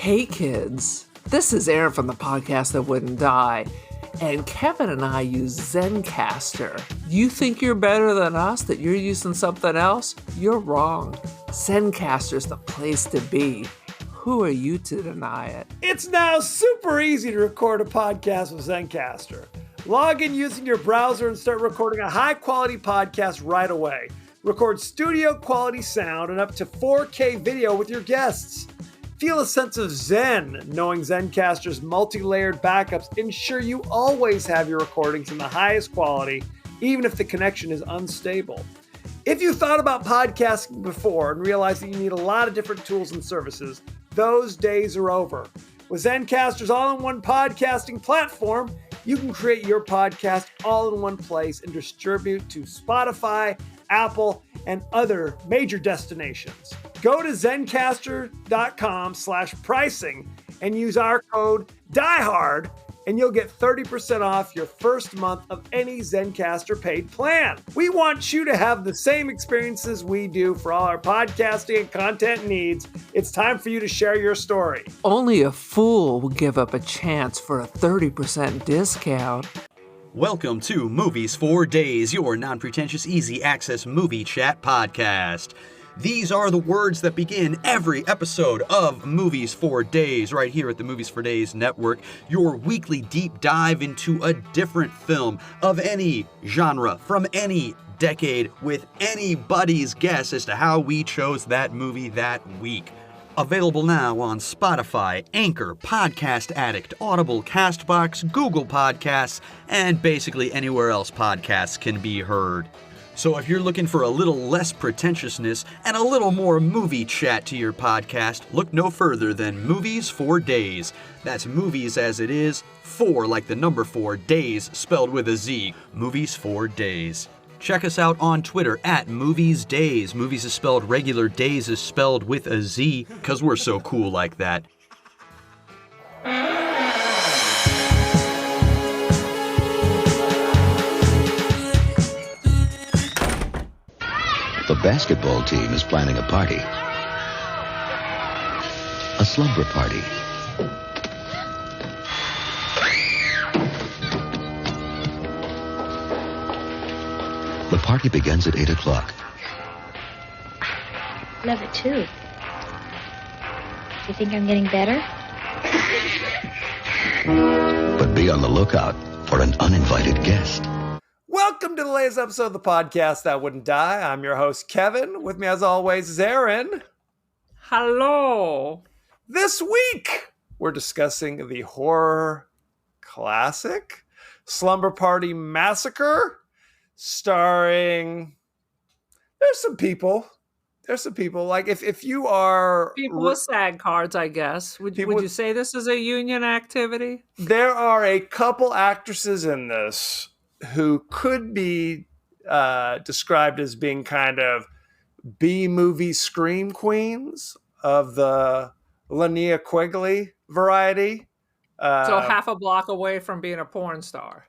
Hey kids, this is Aaron from the podcast that wouldn't die, and Kevin and I use Zencastr. You think you're better than us, that you're using something else? You're wrong. Zencastr's the place to be. Who are you to deny it? It's now super easy to record a podcast with Zencastr. Log in using your browser and start recording a high-quality podcast right away. Record studio-quality sound and up to 4K video with your guests. Feel a sense of zen knowing Zencastr's multi-layered backups ensure you always have your recordings in the highest quality, even if the connection is unstable. If you thought about podcasting before and realized that you need a lot of different tools and services, those days are over. With Zencastr's all-in-one podcasting platform, you can create your podcast all in one place and distribute to Spotify, Apple, and other major destinations. Go to zencastr.com/pricing and use our code DIEHARD and you'll get 30% off your first month of any Zencastr paid plan. We want you to have the same experiences we do for all our podcasting and content needs. It's time for you to share your story. Only a fool will give up a chance for a 30% discount. Welcome to Movies for Days, your non-pretentious, easy-access movie chat podcast. These are the words that begin every episode of Movies for Days, right here at the Movies for Days Network, your weekly deep dive into a different film of any genre, from any decade, with anybody's guess as to how we chose that movie that week. Available now on Spotify, Anchor, Podcast Addict, Audible, CastBox, Google Podcasts, and basically anywhere else podcasts can be heard. So if you're looking for a little less pretentiousness and a little more movie chat to your podcast, look no further than Movies for Days. That's movies as it is, 4 like the number 4, days spelled with a Z. Movies for Days. Check us out on Twitter at Movies Days. Movies is spelled regular, Days is spelled with a Z, because we're so cool like that. The basketball team is planning a party. A slumber party. The party begins at 8 o'clock. Love it too. You think I'm getting better? But be on the lookout for an uninvited guest. Welcome to the latest episode of the podcast that wouldn't die. I'm your host, Kevin. With me, as always, is Aaron. Hello. This week, we're discussing the horror classic, Slumber Party Massacre, starring... There's some people. Like, if you are... People with SAG cards, I guess. Would you say this is a union activity? There are a couple actresses in this who could be described as being kind of B-movie scream queens of the Linnea Quigley variety. So half a block away from being a porn star.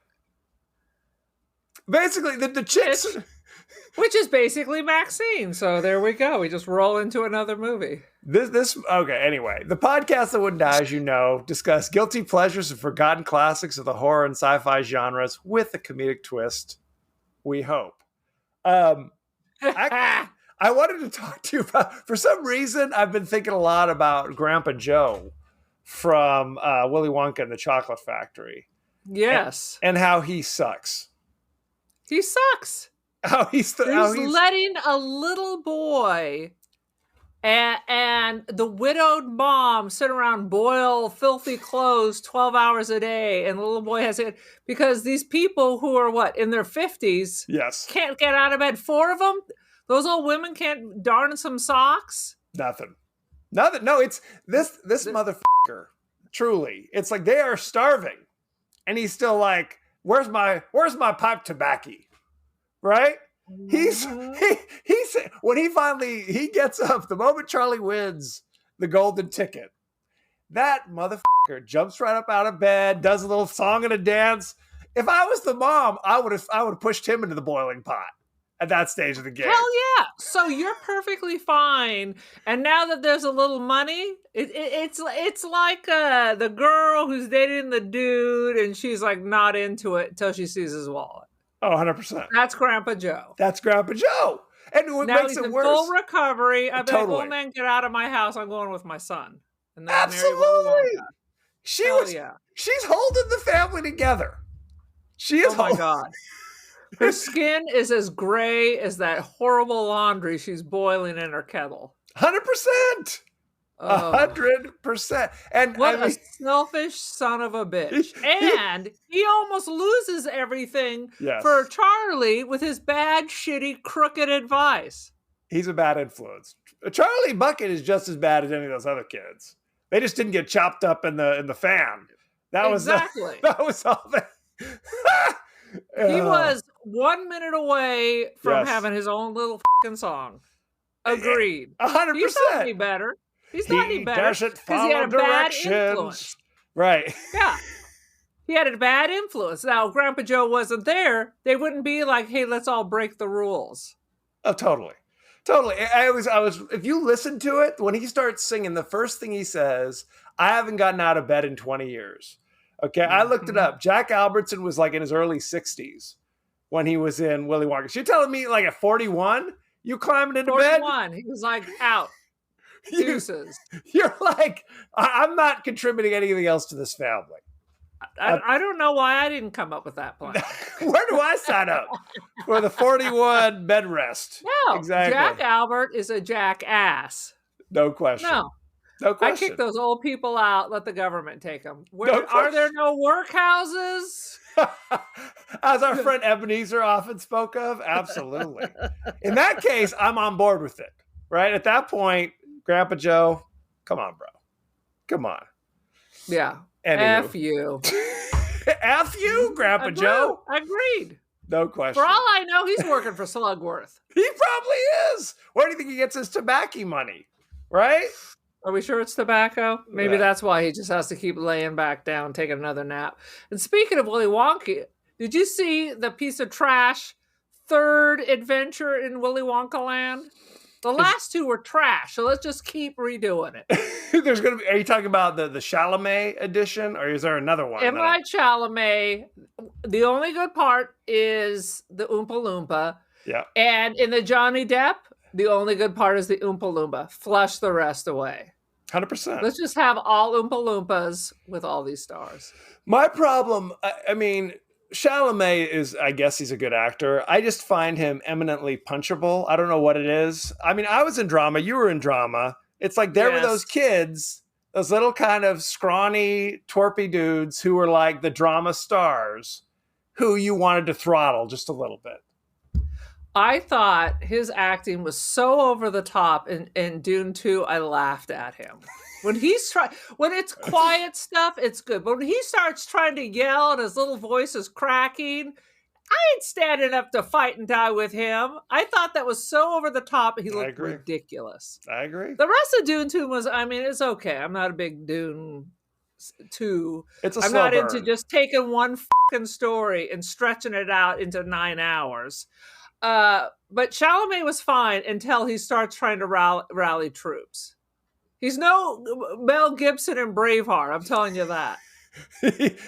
Basically, the chicks... Which is basically Maxine. So there we go. We just roll into another movie. Okay, anyway. The podcast that wouldn't die, as you know, discuss guilty pleasures and forgotten classics of the horror and sci-fi genres with a comedic twist, we hope. I wanted to talk to you about, for some reason, I've been thinking a lot about Grandpa Joe from Willy Wonka and the Chocolate Factory. Yes. And how he sucks. He sucks. He's letting a little boy and the widowed mom sit around, boil filthy clothes 12 hours a day, and the little boy has it because these people who are in their 50s, yes, can't get out of bed. 4 of them, those old women can't darn some socks. Nothing. No, it's this motherfucker. Truly, it's like they are starving, and he's still like, "Where's my pipe tobacco?" Right? He's when he gets up, the moment Charlie wins the golden ticket, that motherfucker jumps right up out of bed, does a little song and a dance. If I was the mom, I would have pushed him into the boiling pot. at that stage of the game. Hell yeah. So you're perfectly fine. And now that there's a little money, it's like the girl who's dating the dude and she's like not into it until she sees his wallet. Oh, 100%. That's Grandpa Joe. That's Grandpa Joe. And what now makes he's it in worse. full recovery. I'd be like, Totally. old man, get out of my house. I'm going with my son. And then Absolutely. Hell yeah. She's holding the family together. She is. Oh my God. Her skin is as gray as that horrible laundry she's boiling in her kettle. 100%. 100%. And what a selfish son of a bitch. And he almost loses everything for Charlie with his bad, shitty, crooked advice. He's a bad influence. Charlie Bucket is just as bad as any of those other kids. They just didn't get chopped up in the fan. That was all that. He was 1 minute away from having his own little fucking song. Agreed. 100%. He's not any better. He's not any better. Doesn't follow he had a directions. Bad influence. Right. Yeah. He had a bad influence. Now, if Grandpa Joe wasn't there, they wouldn't be like, hey, let's all break the rules. Oh, totally. Totally. I was, if you listen to it, when he starts singing, the first thing he says, I haven't gotten out of bed in 20 years. Okay. I looked it up. Jack Albertson was like in his early 60s when he was in Willy Wonka. So you're telling me like at 41, you climbing into 41, bed? He was like out. Deuces. You're like, I'm not contributing anything else to this family. I don't know why I didn't come up with that plan. Where do I sign up for the 41 bed rest? No, exactly. Jack Albert is a jackass. No question. No question. I kick those old people out. Let the government take them. Are there no workhouses? As our friend Ebenezer often spoke of, absolutely. In that case, I'm on board with it. Right at that point, Grandpa Joe, come on, bro, come on. Yeah. Anywho. F you. F you, Grandpa Joe. Agreed. No question. For all I know, he's working for Slugworth. He probably is. Where do you think he gets his tobacco money? Right? Are we sure it's tobacco? Maybe that's why he just has to keep laying back down, taking another nap. And speaking of Willy Wonka, did you see the piece of trash third adventure in Willy Wonka Land? The last two were trash, so let's just keep redoing it. There's gonna be. Are you talking about the Chalamet edition, or is there another one? M. Night Chalamet. The only good part is the Oompa Loompa. Yeah. And in the Johnny Depp, the only good part is the Oompa Loompa. Flush the rest away. 100%. Let's just have all Oompa Loompas with all these stars. My problem, I mean, Chalamet is, I guess he's a good actor. I just find him eminently punchable. I don't know what it is. I mean, I was in drama. You were in drama. It's like there were those kids, those little kind of scrawny, twerpy dudes who were like the drama stars who you wanted to throttle just a little bit. I thought his acting was so over the top in Dune 2, I laughed at him. When it's quiet stuff, it's good. But when he starts trying to yell and his little voice is cracking, I ain't standing up to fight and die with him. I thought that was so over the top. He looked ridiculous. I agree. The rest of Dune 2 was, I mean, it's okay. I'm not a big Dune 2. I'm not into just taking one fucking story and stretching it out into 9 hours. But Chalamet was fine until he starts trying to rally troops. He's no Mel Gibson in Braveheart. I'm telling you that.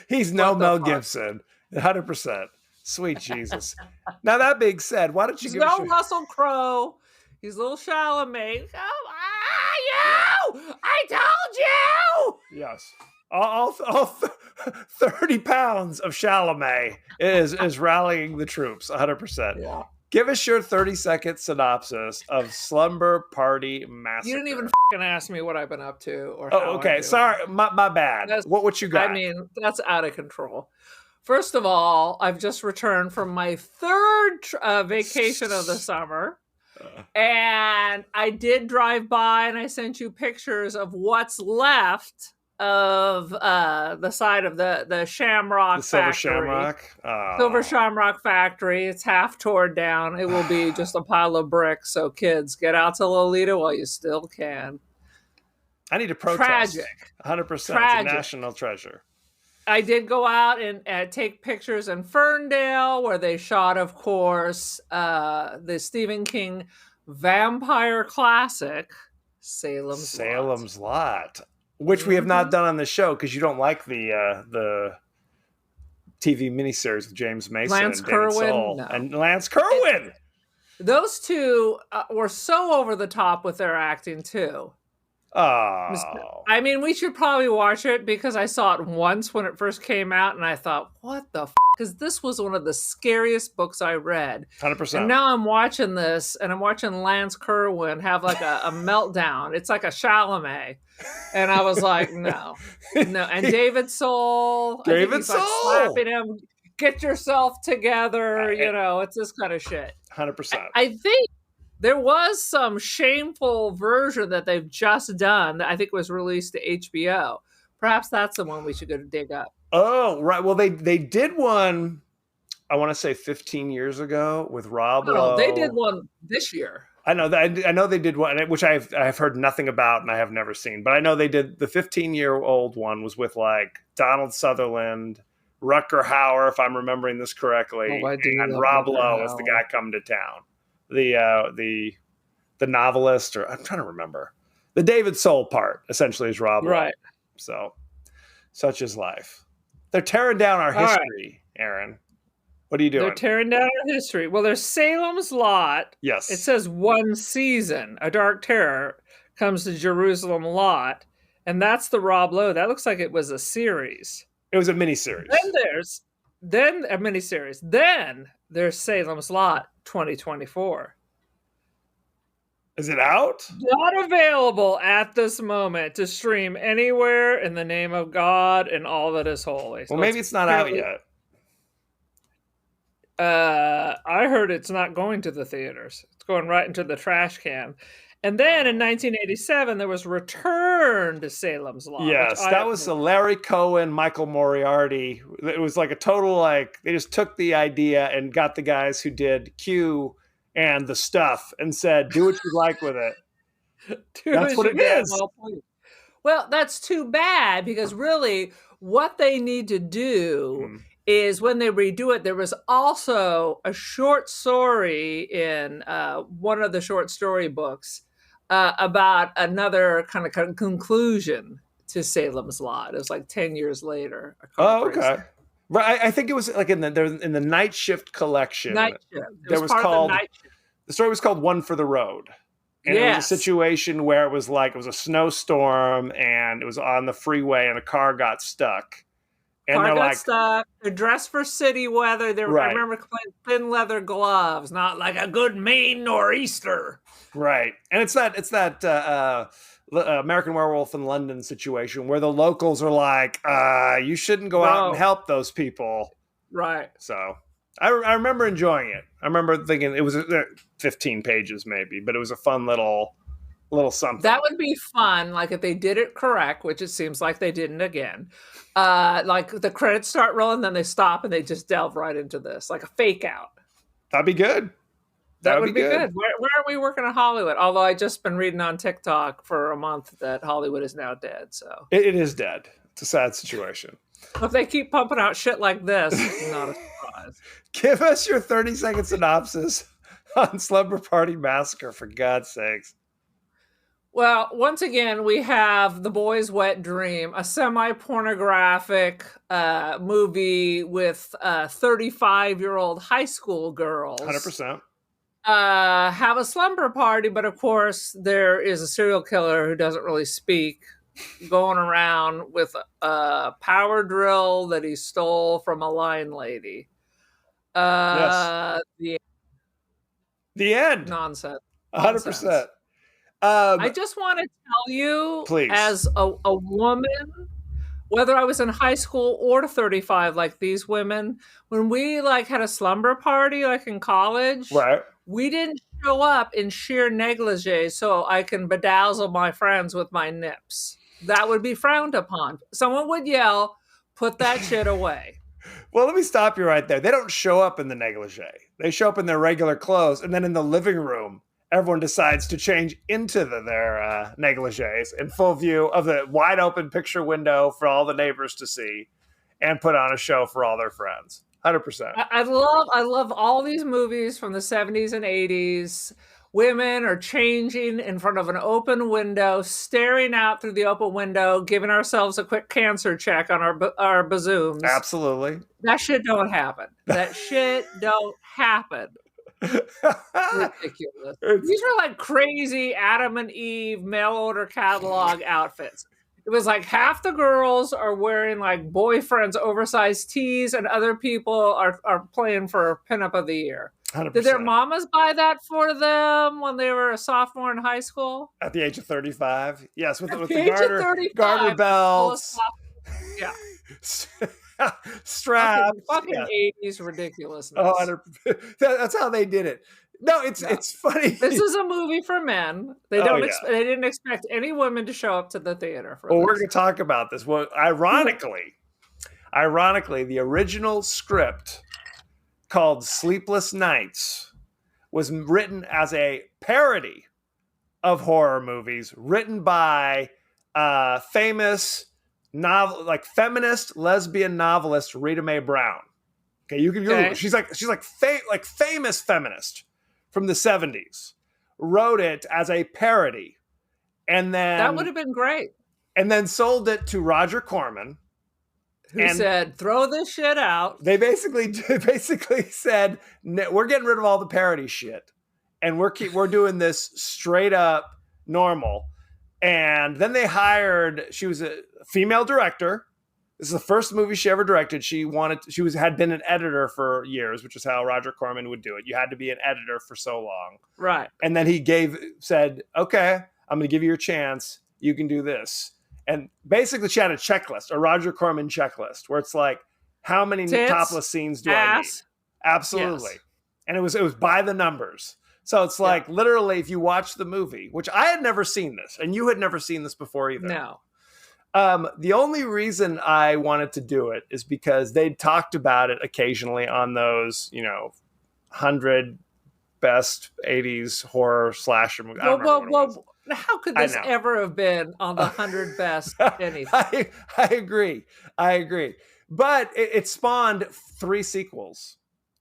He's no Mel Gibson. 100%. Sweet Jesus. Now, that being said, why don't you give no Russell Crowe. He's little Chalamet. You! I told you! Yes. All 30 pounds of Chalamet is rallying the troops. 100%. Yeah. Give us your 30-second synopsis of Slumber Party Massacre. You didn't even fucking ask me what I've been up to or how okay. Sorry. My bad. What you got? I mean, that's out of control. First of all, I've just returned from my third vacation of the summer. And I did drive by and I sent you pictures of what's left of the side of the Shamrock Silver Factory. Shamrock. Silver Shamrock Factory. It's half torn down. It will be just a pile of bricks. So kids, get out to Lolita while you still can. I need to protest. Tragic. 100%. It's a national treasure. I did go out and take pictures in Ferndale where they shot, of course, the Stephen King vampire classic, Salem's Lot, which we have not done on the show because you don't like the TV miniseries with James Mason Lance and David Kerwin? Soul No. and Lance Kerwin. Those two were so over the top with their acting too. Oh, I mean, we should probably watch it because I saw it once when it first came out, and I thought, "What the?" Because this was one of the scariest books I read. 100%. And now I'm watching this, and I'm watching Lance Kerwin have like a meltdown. It's like a Chalamet, and I was like, "No." And David Soul, I think he's like slapping him. Get yourself together. It's this kind of shit. 100%. I think there was some shameful version that they've just done that I think was released to HBO. Perhaps that's the one we should go to dig up. Oh, right. Well, they did one, I want to say 15 years ago with Rob Lowe. They did one this year. I know they did one, which I've heard nothing about and I have never seen. But I know they did the 15-year-old one was with like Donald Sutherland, Rutger Hauer, if I'm remembering this correctly, and Rob Lowe as the guy coming to town. The novelist, or I'm trying to remember. The David Soul part essentially is Rob Lowe. Right. So, such is life. They're tearing down our history, Aaron. What are you doing? They're tearing down our history. Well, there's Salem's Lot. Yes. It says one season. A Dark Terror comes to Jerusalem Lot. And that's the Rob Lowe. That looks like it was a series. It was a miniseries. Then a miniseries. Then there's Salem's Lot 2024. Is it out? Not available at this moment to stream anywhere in the name of God and all that is holy. Well, maybe it's not out yet. I heard it's not going to the theaters. It's going right into the trash can. And then in 1987, there was Return to Salem's Lot. Yes, that was Larry Cohen, Michael Moriarty. It was like a total, they just took the idea and got the guys who did Q and the stuff and said, do what you like with it. That's what it is. Well, that's too bad because really what they need to do is when they redo it, there was also a short story in one of the short story books about another kind of conclusion to Salem's Lot. It was like 10 years later. Oh, okay. Right, I think it was like in the Night Shift collection. Night Shift. The story was called One for the Road. And it was a situation where it was a snowstorm and it was on the freeway and a car got stuck. And stuck. They're dressed for city weather. I remember playing thin leather gloves, not like a good Maine nor'easter. Right. And it's that American Werewolf in London situation where the locals are like, you shouldn't go out and help those people. Right. So I remember enjoying it. I remember thinking it was 15 pages maybe, but it was a fun little something. That would be fun, like if they did it correct, which it seems like they didn't again. Like the credits start rolling, then they stop and they just delve right into this, like a fake out. That'd be good. That would be good. Where are we working in Hollywood? Although I just been reading on TikTok for a month that Hollywood is now dead. So it is dead. It's a sad situation. If they keep pumping out shit like this, it's not a surprise. Give us your 30-second synopsis on Slumber Party Massacre, for God's sakes. Well, once again, we have The Boy's Wet Dream, a semi-pornographic movie with 35-year-old high school girls. 100%. Have a slumber party, but of course there is a serial killer who doesn't really speak, going around with a power drill that he stole from a line lady. Yes. The end. Nonsense. 100%. I just want to tell you, please, as a woman, whether I was in high school or 35 like these women, when we had a slumber party in college, right, we didn't show up in sheer negligee so I can bedazzle my friends with my nips. That would be frowned upon. Someone would yell, put that shit away. Well, let me stop you right there. They don't show up in the negligee. They show up in their regular clothes, and then in the living room, everyone decides to change into their negligees in full view of the wide open picture window for all the neighbors to see. and put on a show for all their friends. 100%. I love all these movies from the 70s and 80s. Women are changing in front of an open window, staring out through the open window, giving ourselves a quick cancer check on our bazooms. Absolutely. That shit don't happen. That shit don't happen. Ridiculous. These are like crazy Adam and Eve mail order catalog outfits. It was like half the girls are wearing like boyfriend's oversized tees, and other people are playing for pinup of the year. 100%. Did their mamas buy that for them when they were a sophomore in high school? At the age of 35? Yes, with the age garter belts. Yeah. Straps. Fucking 80s ridiculousness. Oh, that's how they did it. No, it's funny. This is a movie for men. They they didn't expect any women to show up to the theater for this. We're going to talk about this. Well, ironically, the original script called Sleepless Nights was written as a parody of horror movies written by famous feminist lesbian novelist Rita Mae Brown. Okay, you can Google it. She's like famous feminist from the 70s. Wrote it as a parody, and then that would have been great. And then sold it to Roger Corman, who said, "Throw this shit out." They basically said, "We're getting rid of all the parody shit, and we're doing this straight up normal." And then they hired. She was a female director. This is the first movie she ever directed. She had been an editor for years, which is how Roger Corman would do it. You had to be an editor for so long, right? And then he said, "Okay, I'm going to give you your chance. You can do this." And basically, she had a checklist, a Roger Corman checklist, where it's like, how many topless scenes do I need? Absolutely. Yes. And it was by the numbers. So it's like, literally, if you watch the movie, which I had never seen this, and you had never seen this before either. No. The only reason I wanted to do it is because they'd talked about it occasionally on those, 100 best 80s horror slasher movies. How could this ever have been on the 100 best anything? I agree. But it spawned 3 sequels.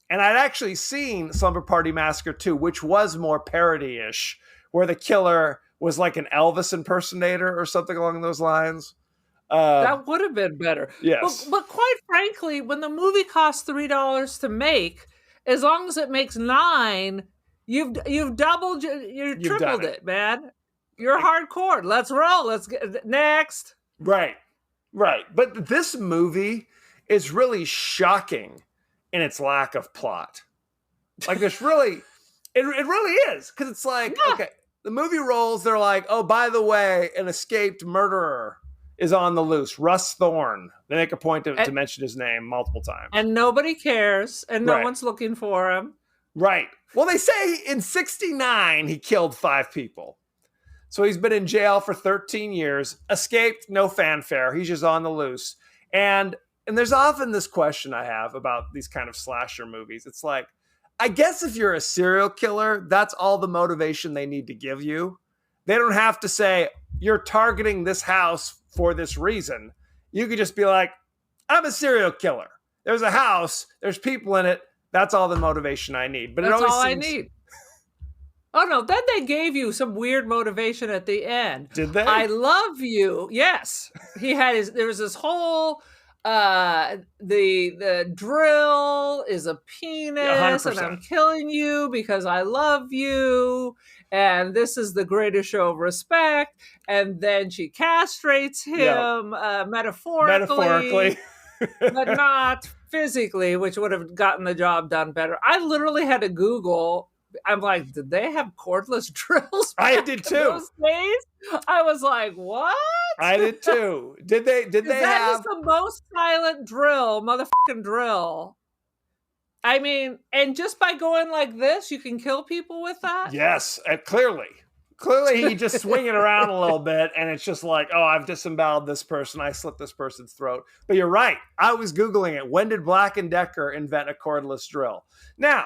And I'd actually seen Slumber Party Massacre 2, which was more parody-ish, where the killer was like an Elvis impersonator or something along those lines. That would have been better. Yes. But quite frankly, when the movie costs $3 to make, as long as it makes $9, you've tripled it, man. You're hardcore. Let's roll. Let's get next. Right. But this movie is really shocking in its lack of plot. Like this really, it really is. Because it's like, okay, the movie rolls. They're like, oh, by the way, an escaped murderer is on the loose. Russ Thorne. They make a point to mention his name multiple times. And nobody cares. And no one's looking for him. Right. Well, they say in 1969, he killed 5 people. So he's been in jail for 13 years, escaped, no fanfare. He's just on the loose. And there's often this question I have about these kind of slasher movies. It's like, I guess if you're a serial killer, that's all the motivation they need to give you. They don't have to say, you're targeting this house for this reason. You could just be like, I'm a serial killer. There's a house. There's people in it. That's all the motivation I need. But that's all I need. Oh, no. Then they gave you some weird motivation at the end. Did they? I love you. Yes. There was this whole, the drill is a penis 100%. and I'm killing you because I love you. And this is the greatest show of respect. And then she castrates him metaphorically. But not physically, which would have gotten the job done better. I literally had to Google. I'm like, did they have cordless drills? I did too. Those days? I was like, what? I did too. Did they have? That is the most silent motherfucking drill. I mean, and just by going like this, you can kill people with that? Yes, clearly. Clearly, he just swing it around a little bit, and it's just like, oh, I've disemboweled this person. I slit this person's throat. But you're right. I was Googling it. When did Black & Decker invent a cordless drill? Now,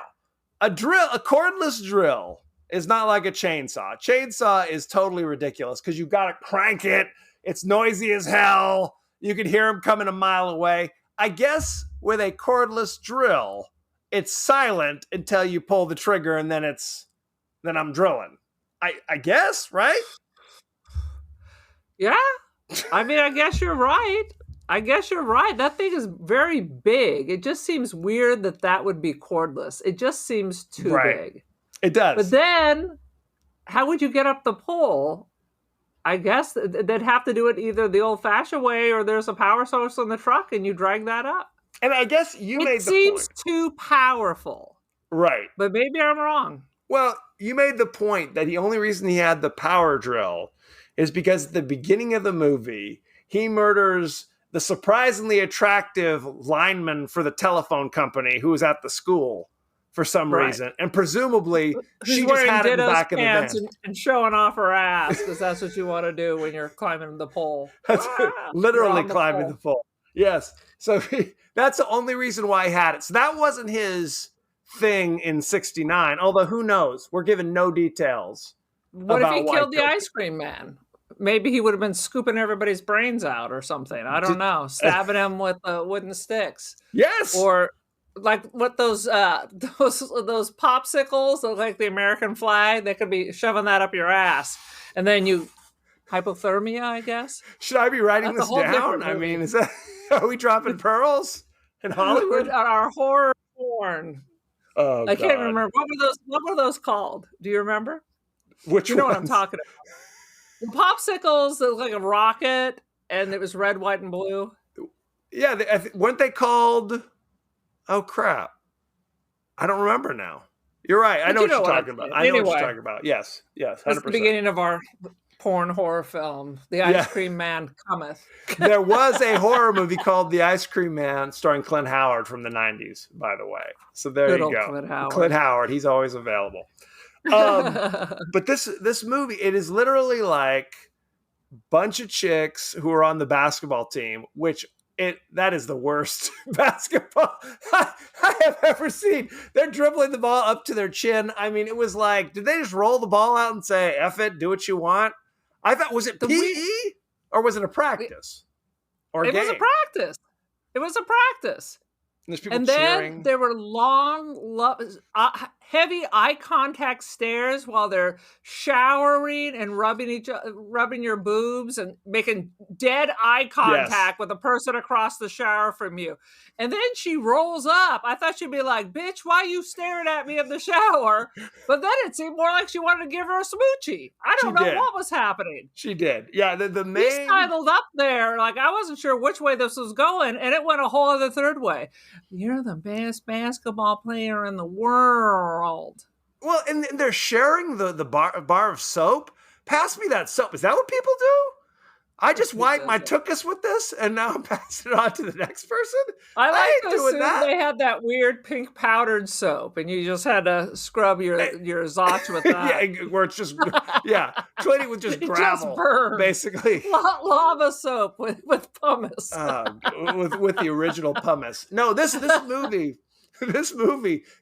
a cordless drill is not like a chainsaw. Chainsaw is totally ridiculous because you've got to crank it. It's noisy as hell. You can hear them coming a mile away. I guess with a cordless drill, it's silent until you pull the trigger, and then I'm drilling. I guess, right? Yeah. I mean, I guess you're right. That thing is very big. It just seems weird that would be cordless. It just seems too big. It does. But then, how would you get up the pole? I guess they'd have to do it either the old-fashioned way, or there's a power source on the truck and you drag that up. And I guess you made the point. It seems too powerful. Right. But maybe I'm wrong. Well, you made the point that the only reason he had the power drill is because at the beginning of the movie, he murders the surprisingly attractive lineman for the telephone company who was at the school for some reason. And presumably, she just had it in the back of the van. And showing off her ass, because that's what you want to do when you're climbing the pole. Literally climbing the pole. Yes. So that's the only reason why he had it. So that wasn't his thing in 69, although who knows? We're given no details. What if he killed the ice cream man? Maybe he would have been scooping everybody's brains out or something. I don't know. Stabbing him with wooden sticks. Yes. Or like what those popsicles that like the American flag, they could be shoving that up your ass. And then you hypothermia, I guess. Should I be writing this down? I mean, are we dropping pearls in Hollywood? Our horror porn. Oh, I can't remember. What were those called? Do you remember? Which you know what I'm talking about? The popsicles that look like a rocket, and it was red, white, and blue. Yeah, weren't they called? Oh crap! I don't remember now. You're right. I know what you're talking about. I know what you're talking about. Yes, 100%. That's the beginning of our porn horror film, The Ice Cream Man Cometh. There was a horror movie called The Ice Cream Man, starring Clint Howard from the 90s, by the way. So there you go. Clint Howard, he's always available. But this movie, it is literally like a bunch of chicks who are on the basketball team, which that is the worst basketball I have ever seen. They're dribbling the ball up to their chin. I mean, it was like, did they just roll the ball out and say, F it, do what you want? I thought, was it PE or was it a practice? Or it was a practice. It was a practice. There's people and cheering. Then there were long, heavy eye contact stares while they're showering and rubbing your boobs and making dead eye contact with the person across the shower from you. And then she rolls up. I thought she'd be like, "Bitch, why you staring at me in the shower?" But then it seemed more like she wanted to give her a smoochie. I don't know what was happening. She did. Yeah, the main... We sidled up there. Like, I wasn't sure which way this was going, and it went a whole other third way. You're the best basketball player in the world. Well, and they're sharing the bar of soap. Pass me that soap. Is that what people do? I just wiped my tuchus with this, and now I'm passing it on to the next person? I like doing that. They had that weird pink powdered soap, and you just had to scrub your zotch with that. Yeah, where it's just, clean it with just gravel, just basically. Lava soap with pumice. With the original pumice. No, this movie,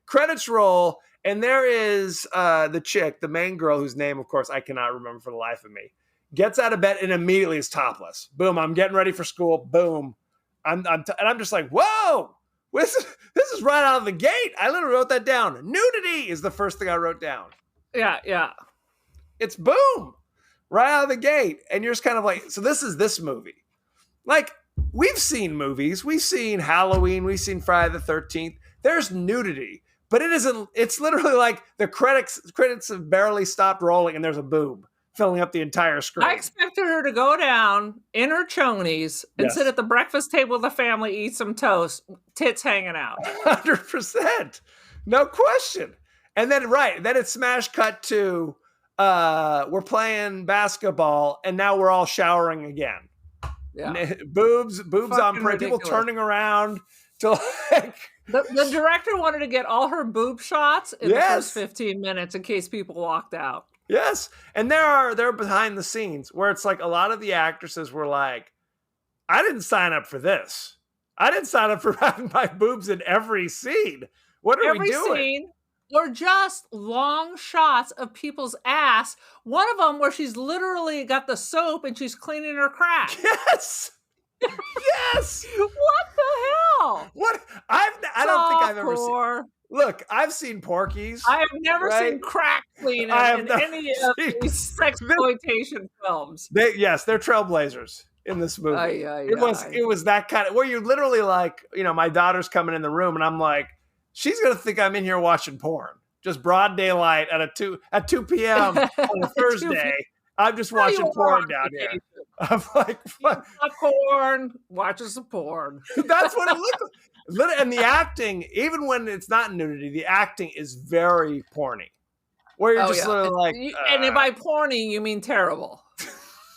credits roll, and there is the chick, the main girl, whose name, of course, I cannot remember for the life of me. Gets out of bed and immediately is topless. Boom! I'm getting ready for school. Boom! And I'm just like, whoa! This is right out of the gate. I literally wrote that down. Nudity is the first thing I wrote down. Yeah. It's boom! Right out of the gate, and you're just kind of like, so this is this movie. Like, we've seen movies. We've seen Halloween. We've seen Friday the 13th. There's nudity, but it isn't. It's literally like the credits have barely stopped rolling, and there's a boob filling up the entire screen. I expected her to go down in her chonies and sit at the breakfast table with the family, eat some toast, tits hanging out. 100%. No question. And then, then it's smash cut to, we're playing basketball, and now we're all showering again. Yeah. Boobs on prey, people turning around to like... The director wanted to get all her boob shots in the first 15 minutes in case people walked out. Yes. And they're behind the scenes where it's like a lot of the actresses were like, I didn't sign up for this. I didn't sign up for having my boobs in every scene. What are we doing? Every scene, or just long shots of people's ass. One of them where she's literally got the soap and she's cleaning her crack. Yes. Yes. What the all. What? I don't think I've ever seen. Softcore. Look, I've seen Porky's. I have never right? seen crack cleaning I have in never any of seen- these sexploitation films. They're trailblazers in this movie. It was that kind of where you're literally like, my daughter's coming in the room and I'm like, she's gonna think I'm in here watching porn. Just broad daylight at 2 p.m. on a Thursday. I'm just watching porn down here. I'm like, what? Popcorn, watching some porn. That's what it looked like. And the acting, even when it's not nudity, the acting is very porny. Where you're literally like... And by porny, you mean terrible.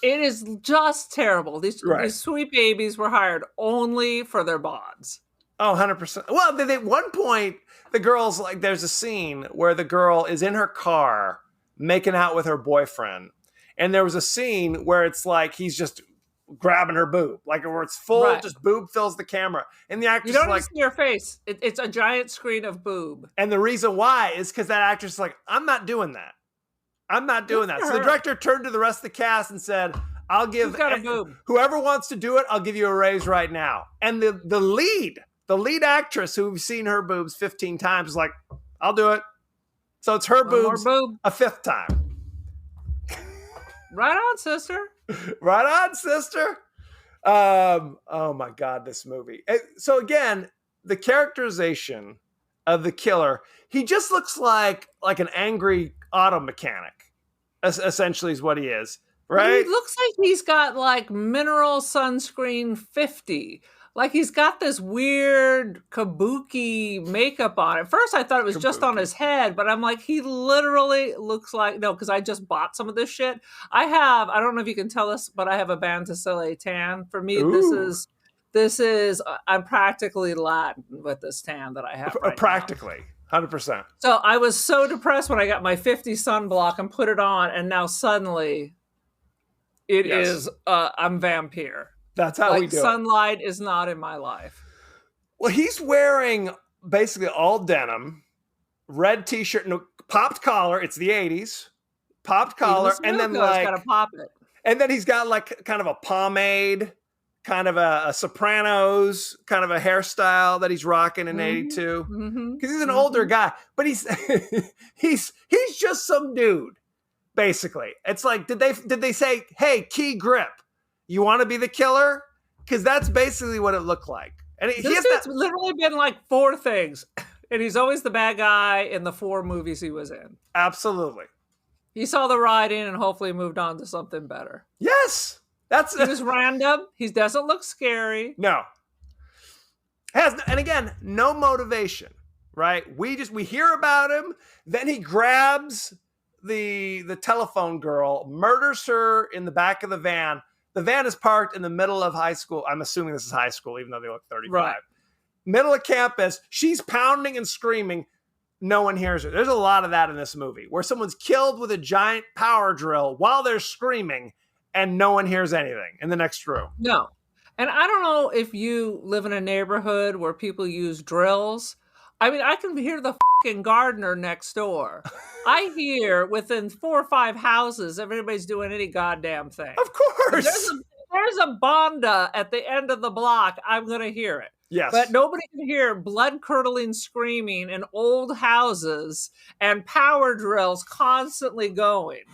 It is just terrible. These sweet babies were hired only for their bods. Oh, 100%. Well, at one point, the girl's like, there's a scene where the girl is in her car making out with her boyfriend. And there was a scene where it's like he's just grabbing her boob, like where it's full, just boob fills the camera. And the actress you don't like, see her face. It's a giant screen of boob. And the reason why is because that actress is like, I'm not doing that. I'm not doing that. So the director turned to the rest of the cast and said, I'll give whoever wants to do it, I'll give you a raise right now. And the lead actress who've seen her boobs 15 times is like, I'll do it. So it's her boobs a fifth time. Right on, sister. Right on, sister. Oh my God, this movie. So again, the characterization of the killer, he just looks like an angry auto mechanic, essentially is what he is, right? He looks like he's got like mineral sunscreen 50. Like he's got this weird kabuki makeup on. At first I thought it was just on his head, but I'm like, he literally looks like, no, because I just bought some of this shit. I don't know if you can tell us, but I have a Bantasile tan. For me, this is, I'm practically Latin with this tan that I have right practically, now. 100%. So I was so depressed when I got my 50 sunblock and put it on, and now suddenly it is, I'm vampire. That's how we do it. Sunlight is not in my life. Well, he's wearing basically all denim, red t-shirt, no popped collar. It's the 80s. Popped collar, and then gotta pop it. And then he's got like kind of a pomade, kind of a Sopranos, kind of a hairstyle that he's rocking in 82. Because he's an older guy, but he's just some dude. Basically, it's like, did they say, hey, Key Grip, you want to be the killer? Because that's basically what it looked like. And this dude's literally been like 4 things. And he's always the bad guy in the 4 movies he was in. Absolutely. He saw the writing and hopefully moved on to something better. Yes. He was random. He doesn't look scary. No. And again, no motivation, right? We hear about him. Then he grabs the telephone girl, murders her in the back of the van. The van is parked in the middle of high school. I'm assuming this is high school, even though they look 35. Right. Middle of campus. She's pounding and screaming. No one hears her. There's a lot of that in this movie, where someone's killed with a giant power drill while they're screaming, and no one hears anything in the next room. No. And I don't know if you live in a neighborhood where people use drills. I mean, I can hear the fucking gardener next door. I hear within 4 or 5 houses, everybody's doing any goddamn thing. Of course. There's a bonda at the end of the block. I'm going to hear it. Yes. But nobody can hear blood-curdling screaming in old houses and power drills constantly going.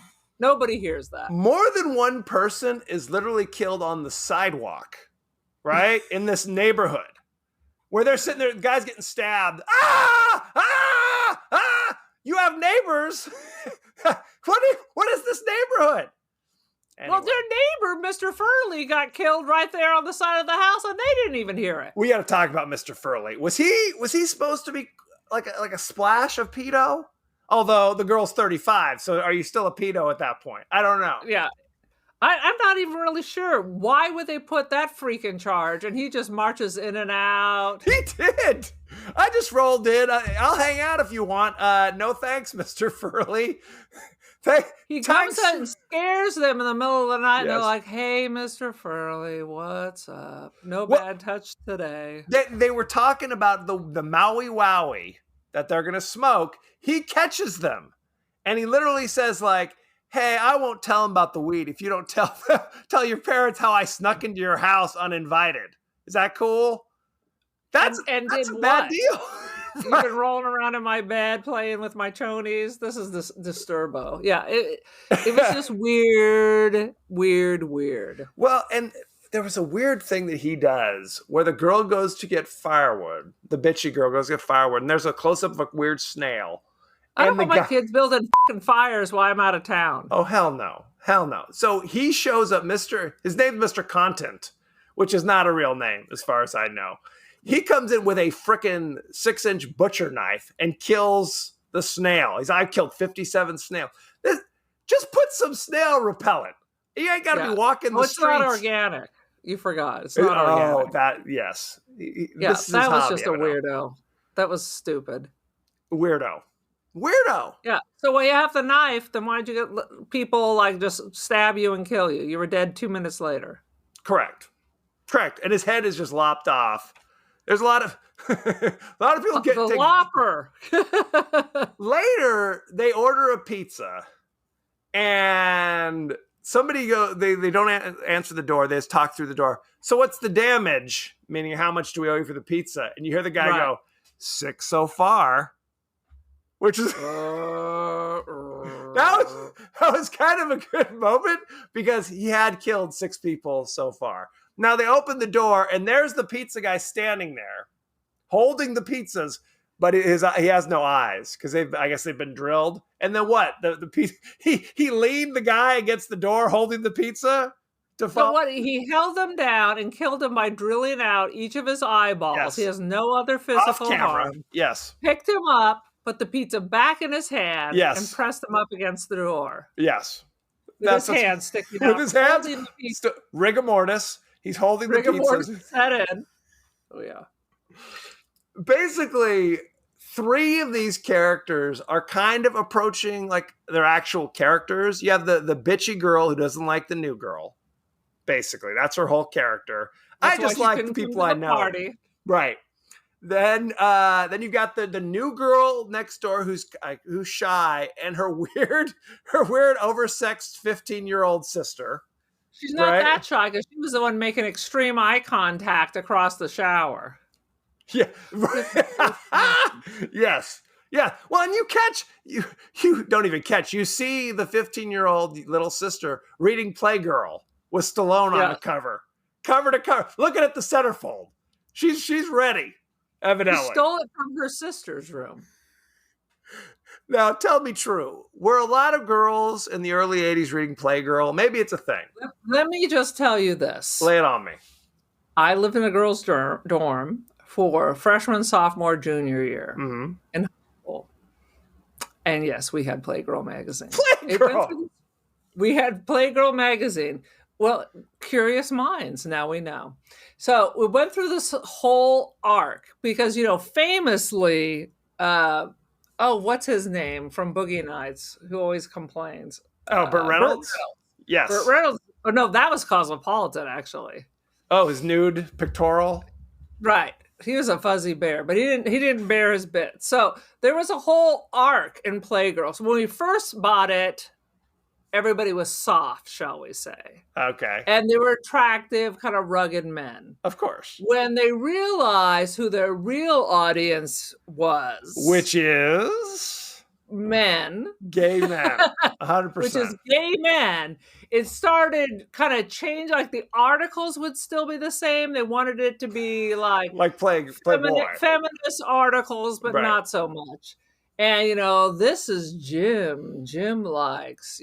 Nobody hears that. More than one person is literally killed on the sidewalk, right? In this neighborhood. Where they're sitting there, guys getting stabbed. Ah! Ah! Ah! You have neighbors. What is this neighborhood? Anyway. Well, their neighbor, Mr. Furley, got killed right there on the side of the house, and they didn't even hear it. We got to talk about Mr. Furley. Was he supposed to be like a splash of pedo? Although the girl's 35, so are you still a pedo at that point? I don't know. Yeah. I'm not even really sure. Why would they put that freak in charge? And he just marches in and out. He did. I just rolled in. I'll hang out if you want. No thanks, Mr. Furley. He comes out and scares them in the middle of the night. And they're like, hey, Mr. Furley, what's up? No bad touch today. They were talking about the Maui Wowie that they're going to smoke. He catches them. And he literally says like, hey, I won't tell them about the weed if you don't tell your parents how I snuck into your house uninvited. Is that cool? That's and a did bad what? deal. You've been rolling around in my bed playing with my chonies. This is disturbo. Yeah, it was just weird. Well, and there was a weird thing that he does where the girl goes to get firewood. The bitchy girl goes to get firewood, and there's a close up of a weird snail. I don't And the want my guy- kids building fucking fires while I'm out of town. Oh, hell no. Hell no. So he shows up, his name's Mr. Content, which is not a real name as far as I know. He comes in with a frickin' 6-inch butcher knife and kills the snail. I've killed 57 snail. Just put some snail repellent. You ain't got to be walking the it's streets. not organic. You forgot. It's not organic. Yes. Yeah, This is that was hobby, just a weirdo. That was stupid. Weirdo. Yeah. So when you have the knife, then why'd you get people like just stab you and kill you? You were dead 2 minutes later. Correct. And his head is just lopped off. There's a lot of people get the lopper. Later, they order a pizza, and somebody they don't answer the door. They just talk through the door. So what's the damage? Meaning, how much do we owe you for the pizza? And you hear the guy go, 6 so far, which is that was kind of a good moment because he had killed 6 people so far. Now they open the door, and there's the pizza guy standing there, holding the pizzas, but he has no eyes because I guess they've been drilled. And then what? The pizza, he leaned the guy against the door holding the pizza to fall. So what? He held him down and killed him by drilling out each of his eyeballs. Yes. He has no other physical Off camera. harm. Yes. Picked him up, put the pizza back in his hand, Yes. and pressed him up against the door. Yes. With his hand sticking out. With his hands, rigor mortis. He's holding the pizzas. Set in. Oh yeah. Basically, 3 of these characters are kind of approaching like their actual characters. You have the bitchy girl who doesn't like the new girl. Basically, that's her whole character. That's I just like the people I know. Party. Right. Then you've got the new girl next door who's shy, and her weird oversexed 15-year-old sister. She's not that shy because she was the one making extreme eye contact across the shower. Yeah. Yes. Yeah. Well, and you don't even catch. You see the 15-year-old little sister reading Playgirl with Stallone on the cover to cover, looking at the centerfold. She's ready. Evidently. She stole it from her sister's room. Now, tell me true. Were a lot of girls in the early 80s reading Playgirl? Maybe it's a thing. Let me just tell you this. Lay it on me. I lived in a girls' dorm for freshman, sophomore, junior year in high school. And yes, we had Playgirl magazine. Playgirl! We had Playgirl magazine. Well, curious minds, now we know. So we went through this whole arc because, famously, what's his name from Boogie Nights, who always complains? Burt Reynolds? Yes. Burt Reynolds. Oh, no, that was Cosmopolitan, actually. Oh, his nude pictorial? Right. He was a fuzzy bear, but he didn't bear his bit. So there was a whole arc in Playgirl. So when we first bought it, everybody was soft, shall we say. Okay. And they were attractive, kind of rugged men. Of course. When they realized who their real audience was. Which is? Men. Gay men. 100%. Which is gay men. It started kind of change, like the articles would still be the same. They wanted it to be like Playboy. Feminist articles, but not so much. And, this is Jim. Jim likes,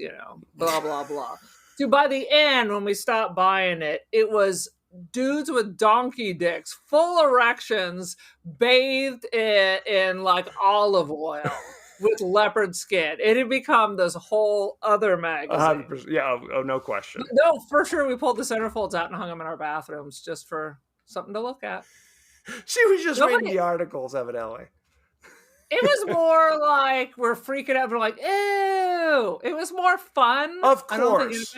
blah, blah, blah. So by the end, when we stopped buying it, it was dudes with donkey dicks, full erections, bathed in like olive oil with leopard skin. It had become this whole other magazine. 100%. Yeah, no question. No, for sure. We pulled the centerfolds out and hung them in our bathrooms just for something to look at. She was just reading the articles, evidently. It was more like we're freaking out. We're like, ew. It was more fun. Of course.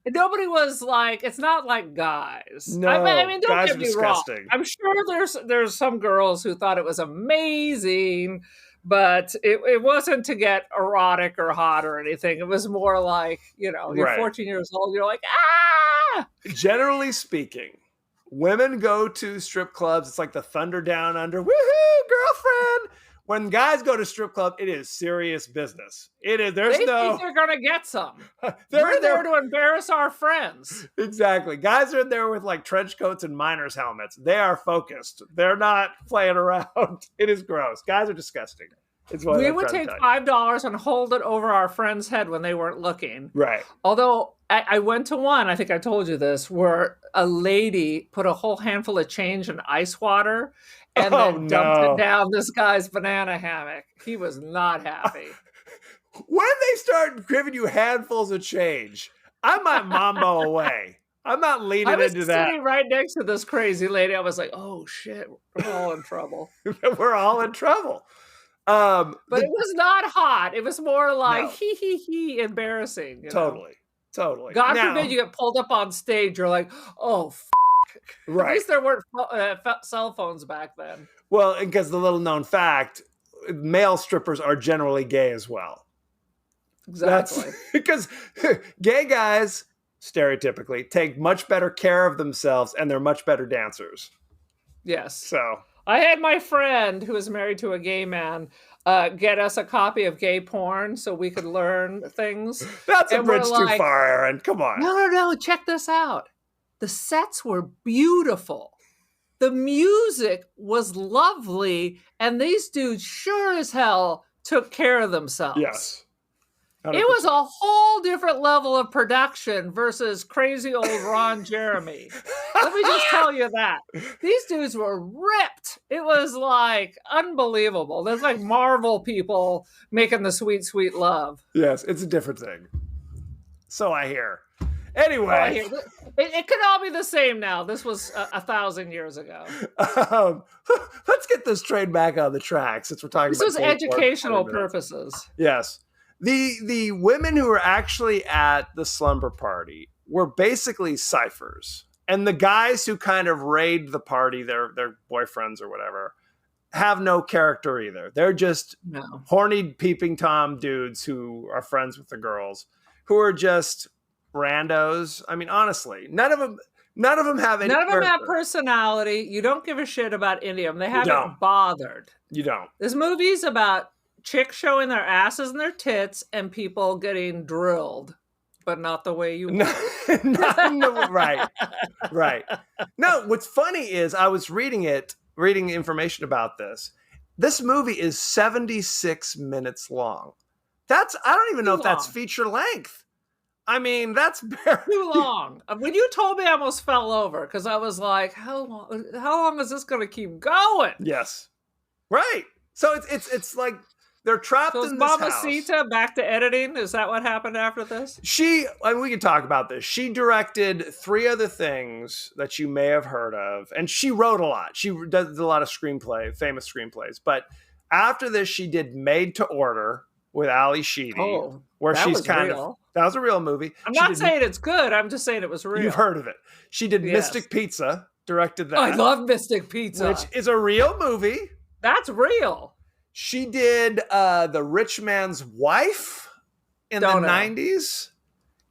Nobody was like, it's not like guys. No, I mean, don't guys get are me disgusting. wrong. I'm sure there's some girls who thought it was amazing, but it wasn't to get erotic or hot or anything. It was more like, you're 14 years old. You're like, ah. Generally speaking, women go to strip clubs. It's like the Thunder Down Under. Woohoo, girlfriend. When guys go to strip club, it is serious business. It is. There's They no. think they're gonna get some. They're We're in there there to embarrass our friends. Exactly. Guys are in there with like trench coats and miners' helmets. They are focused. They're not playing around. It is gross. Guys are disgusting. It's what We I'm would trying take to tell you. $5 and hold it over our friend's head when they weren't looking. Right. Although I went to one, I think I told you this, where a lady put a whole handful of change in ice water and then dumped it down this guy's banana hammock. He was not happy. When they start giving you handfuls of change, I might mambo away. I'm not leaning I was into that. sitting right next to this crazy lady. I was like, oh shit, we're all in trouble. We're all in trouble. But it was not hot. It was more like No. He embarrassing. You know? Totally. God Now, forbid you get pulled up on stage. You're like, oh, At right. least there weren't cell phones back then. Well, because the little known fact, male strippers are generally gay as well. Exactly. Because gay guys, stereotypically, take much better care of themselves and they're much better dancers. Yes. So I had my friend who was married to a gay man get us a copy of gay porn so we could learn things. that's a And we're bridge too like, far, Aaron. Come on. No. Check this out. The sets were beautiful. The music was lovely. And these dudes sure as hell took care of themselves. Yes. 100%. It was a whole different level of production versus crazy old Ron Jeremy. Let me just tell you that. These dudes were ripped. It was like unbelievable. There's like Marvel people making the sweet, sweet love. Yes, it's a different thing. So I hear. Anyway. It could all be the same now. This was 1,000 years ago. Let's get this train back on the track since we're talking This about was gay porn for educational 20 minutes. purposes. Yes. The women who were actually at the slumber party were basically ciphers. And the guys who kind of raid the party, their boyfriends or whatever, have no character either. They're just horny peeping Tom dudes who are friends with the girls, who are just randos. I mean, honestly, none of them have any None of them have character. personality. You don't give a shit about any of them. They haven't don't. bothered. You don't. This movie's about chicks showing their asses and their tits and people getting drilled, but not the way you want. Right. No, what's funny is I was reading information about this. This movie is 76 minutes long. I don't even know if that's feature length. I mean, that's too long. When you told me, I almost fell over because I was like, how long is this going to keep going? Yes. Right. So it's like they're trapped So in is this Mamacita house. back to editing? Is that what happened after this? We can talk about this. She directed 3 other things that you may have heard of, and she wrote a lot. She does a lot of famous screenplays. But after this, she did Made to Order with Ali Sheedy, where that she's was kind real. of that was a real movie. I'm not saying it's good. I'm just saying it was real. You've heard of it. She did Mystic Pizza, directed that. Oh, I love Mystic Pizza. Which is a real movie. That's real. She did The Rich Man's Wife in the 90s.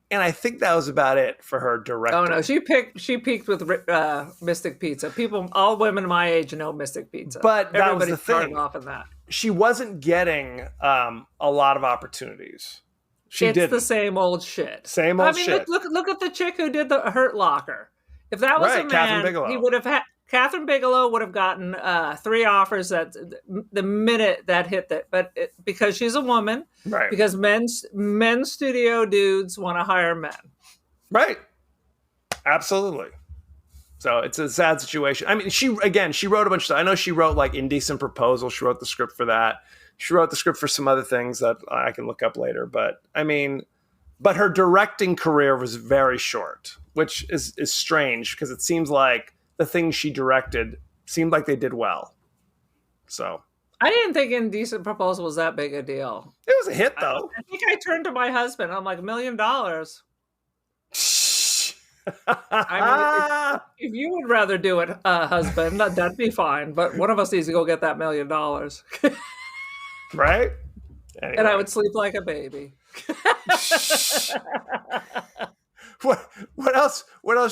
And I think that was about it for her directing. Oh no, she peaked with Mystic Pizza. All women my age know Mystic Pizza. But that was Everybody the started thing. off in that. She wasn't getting a lot of opportunities. It's the same old shit. Same old shit. Look at the chick who did the Hurt Locker. If that was a man, he would have had. Catherine Bigelow would have gotten 3 offers the minute that hit that, but because she's a woman, right? Because men's studio dudes want to hire men, right? Absolutely. So it's a sad situation. I mean, she wrote a bunch of stuff. I know she wrote like Indecent Proposal. She wrote the script for that. She wrote the script for some other things that I can look up later. But I mean, her directing career was very short, which is strange because it seems like the things she directed seemed like they did well. So I didn't think Indecent Proposal was that big a deal. It was a hit, though. I think I turned to my husband. I'm like, $1 million. I mean, if you would rather do it, husband, that'd be fine. But one of us needs to go get that $1 million. Right? Anyway. And I would sleep like a baby. What else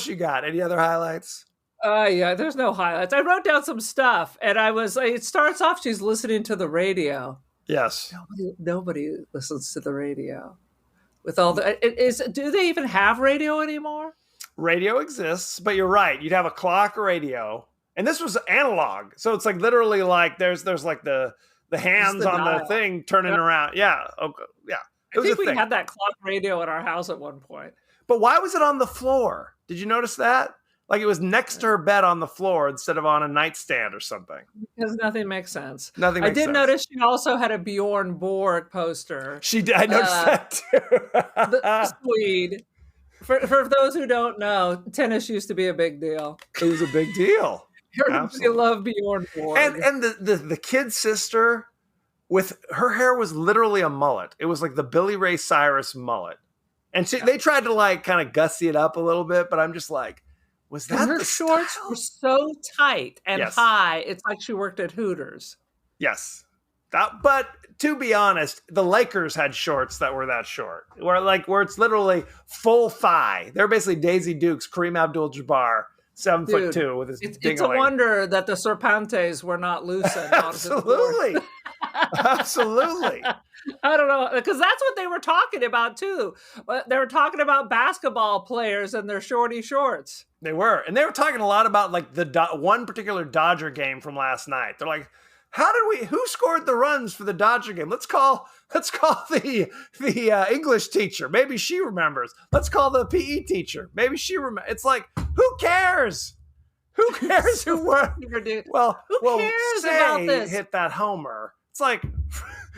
you got? Any other highlights? Yeah, there's no highlights. I wrote down some stuff, and it starts off, she's listening to the radio. Yes. Nobody listens to the radio. With all do they even have radio anymore? Radio exists, but you're right. You'd have a clock radio, and this was analog, so it's like literally like there's like the hands on dial. the thing turning around. Yeah, okay. Yeah. I think we had that clock radio at our house at one point. But why was it on the floor? Did you notice that? Like it was next to her bed on the floor instead of on a nightstand or something. Because nothing makes sense. Nothing makes sense. I did notice she also had a Bjorn Borg poster. She did. I noticed that too. The Swede. For those who don't know, tennis used to be a big deal. It was a big deal. Everybody loved Bjorn Borg. And the kid sister with her hair was literally a mullet. It was like the Billy Ray Cyrus mullet. And they tried to like kind of gussy it up a little bit, but I'm just like, was that her shorts were so tight and high, it's like she worked at Hooters. Yes. But to be honest, the Lakers had shorts that were that short, where it's literally full thigh. They're basically Daisy Dukes, Kareem Abdul-Jabbar, 7'2" with his ding-a-ling. It's a wonder that the Serpantes were not loosened. Absolutely. Absolutely. I don't know, because that's what they were talking about too. They were talking about basketball players and their shorty shorts. They were, and they were talking a lot about like the one particular Dodger game from last night. They're like, who scored the runs for the Dodger game? Let's call the English teacher. Maybe she remembers. Let's call the PE teacher. Maybe she remembers. It's like, who cares? Who cares who won? Well, who cares about this? Hit that homer. It's like,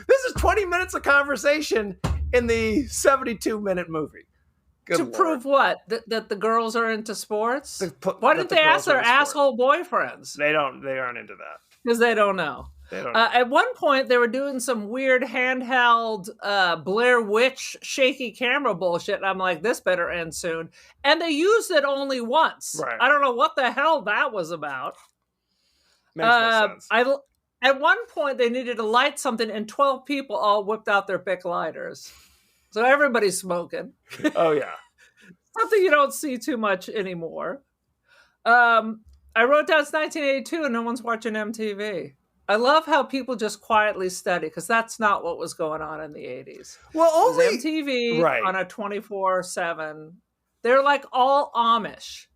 this is 20 minutes of conversation in the 72-minute movie. Good to Lord. Prove what? That the girls are into sports? Why didn't they ask their asshole boyfriends? They aren't into that. Because they don't know. At one point, they were doing some weird handheld Blair Witch shaky camera bullshit. And I'm like, this better end soon. And they used it only once. Right. I don't know what the hell that was about. Makes no sense. At one point, they needed to light something, and 12 people all whipped out their Bic lighters. So everybody's smoking. Oh, yeah. Something you don't see too much anymore. I wrote down it's 1982 and no one's watching MTV. I love how people just quietly study, because that's not what was going on in the 80s. Well, only MTV on a 24/7. They're like all Amish.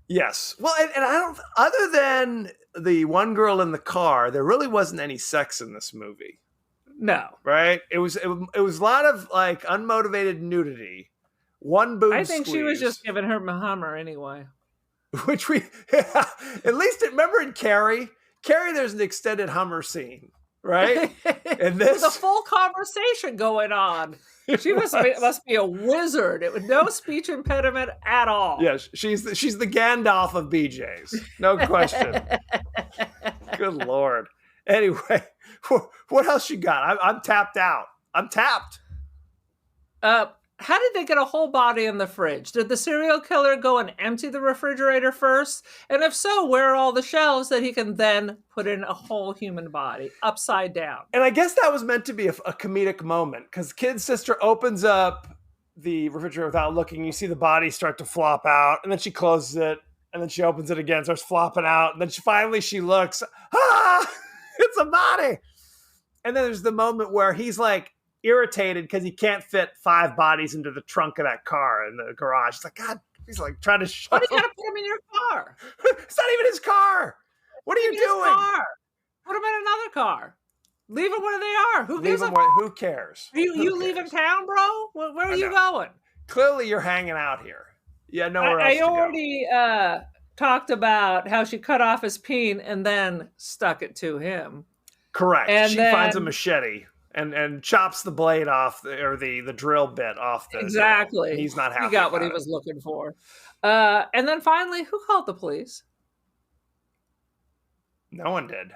Yes. Well, and I don't. Other than the one girl in the car, there really wasn't any sex in this movie. No. Right? It was a lot of like unmotivated nudity. One boob. I think squeeze, she was just giving her Hummer anyway. Which at least remember in Carrie, there's an extended Hummer scene, right? And this, with a full conversation going on. She must be a wizard. It with no speech impediment at all. Yes, she's the Gandalf of BJ's, no question. Good Lord. Anyway, what else you got? I'm tapped out. I'm tapped. How did they get a whole body in the fridge? Did the serial killer go and empty the refrigerator first? And if so, where are all the shelves that he can then put in a whole human body upside down? And I guess that was meant to be a comedic moment, because kid sister opens up the refrigerator without looking. You see the body start to flop out, and then she closes it, and then she opens it again, starts flopping out, and then she looks, it's a body. And then there's the moment where he's like, irritated because he can't fit 5 bodies into the trunk of that car in the garage. It's like, God, he's like trying to shut Why do you gotta put him in your car? It's not even his car. What are you doing? Put him in another car. Leave them where they are. Who cares? You leaving town, bro? Where are you going? Clearly you're hanging out here. Yeah, nowhere else to go. I already talked about how she cut off his peen and then stuck it to him. Correct. And she finds a machete and chops the blade off, or the drill bit off. Exactly. He's not happy. He got what he was looking for. And then finally, who called the police? No one did.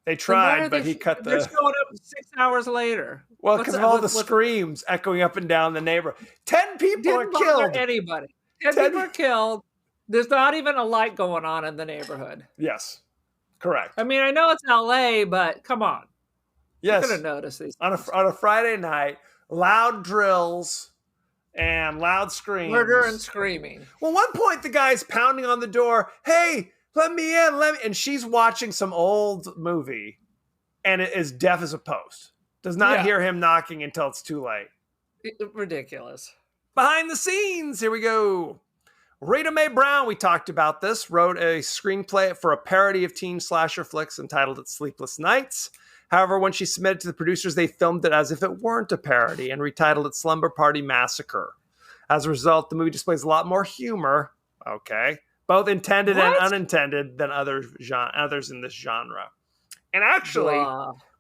They tried, but he cut the... They're showing up 6 hours later. Well, because of all the screams echoing up and down the neighborhood. 10 people are killed. Anybody. 10 people are killed. There's not even a light going on in the neighborhood. Yes. Correct. I mean, I know it's LA, but come on. Yes. You could have noticed these. On a Friday night, loud drills and loud screams. Murder and screaming. Well, one point the guy's pounding on the door. Hey, let me in. And she's watching some old movie and it is deaf as a post. Does not hear him knocking until it's too late. Ridiculous. Behind the scenes, here we go. Rita Mae Brown, we talked about this, wrote a screenplay for a parody of teen slasher flicks entitled It's Sleepless Nights. However, when she submitted to the producers, they filmed it as if it weren't a parody and retitled it Slumber Party Massacre. As a result, the movie displays a lot more humor, both intended and unintended than others in this genre. And actually,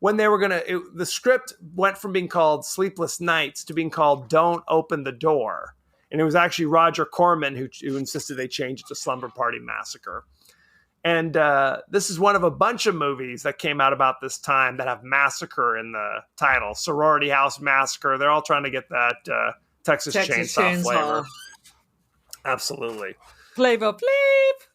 when they were the script went from being called Sleepless Nights to being called Don't Open the Door. And it was actually Roger Corman who insisted they change it to Slumber Party Massacre. And this is one of a bunch of movies that came out about this time that have massacre in the title. Sorority House Massacre. They're all trying to get that Texas Chainsaw flavor. Absolutely. Flavor Flav.